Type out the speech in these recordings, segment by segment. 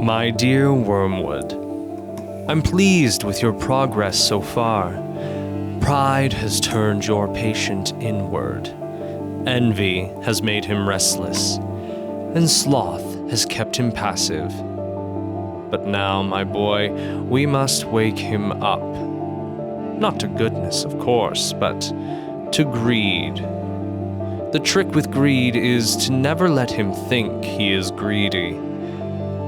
My dear Wormwood, I'm pleased with your progress so far. Pride has turned your patient inward. Envy has made him restless, and sloth has kept him passive. But now, my boy, we must wake him up. Not to goodness, of course, but to greed. The trick with greed is to never let him think he is greedy.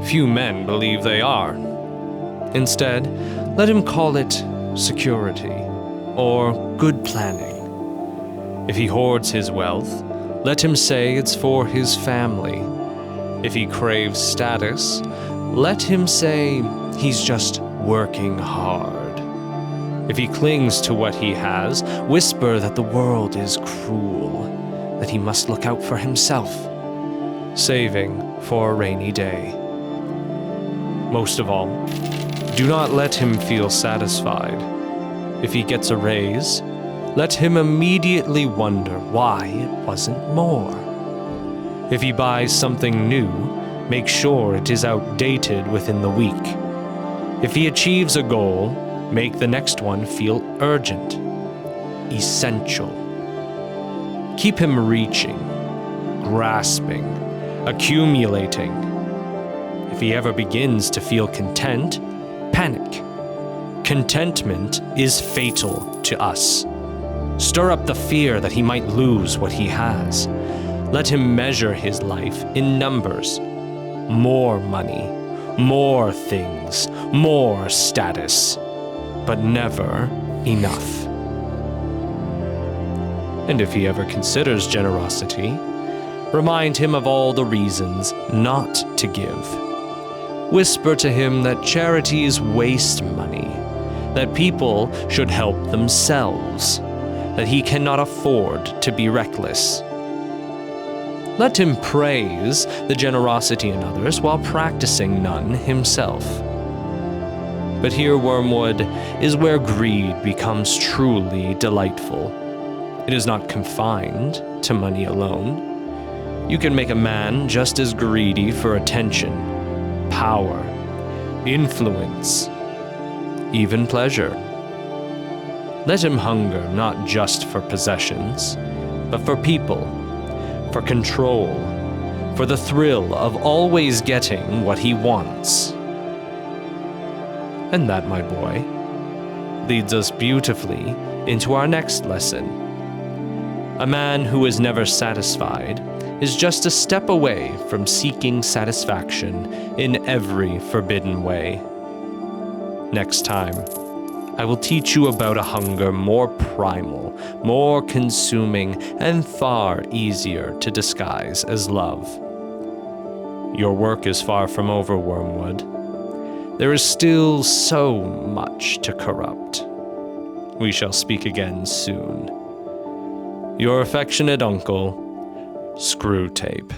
Few men believe they are. Instead, let him call it security or good planning. If he hoards his wealth, let him say it's for his family. If he craves status, let him say he's just working hard. If he clings to what he has, whisper that the world is cruel, that he must look out for himself, saving for a rainy day. Most of all, do not let him feel satisfied. If he gets a raise, let him immediately wonder why it wasn't more. If he buys something new, make sure it is outdated within the week. If he achieves a goal, make the next one feel urgent, essential. Keep him reaching, grasping, accumulating. If he ever begins to feel content, panic. Contentment is fatal to us. Stir up the fear that he might lose what he has. Let him measure his life in numbers. More money, more things, more status, but never enough. And if he ever considers generosity, remind him of all the reasons not to give. Whisper to him that charities waste money, that people should help themselves, that he cannot afford to be reckless. Let him praise the generosity in others while practicing none himself. But here, Wormwood, is where greed becomes truly delightful. It is not confined to money alone. You can make a man just as greedy for attention, power, influence, even pleasure. Let him hunger not just for possessions, but for people, for control, for the thrill of always getting what he wants. And that, my boy, leads us beautifully into our next lesson. A man who is never satisfied is just a step away from seeking satisfaction in every forbidden way. Next time, I will teach you about a hunger more primal, more consuming, and far easier to disguise as love. Your work is far from over, Wormwood. There is still so much to corrupt. We shall speak again soon. Your affectionate uncle, ScrewTape.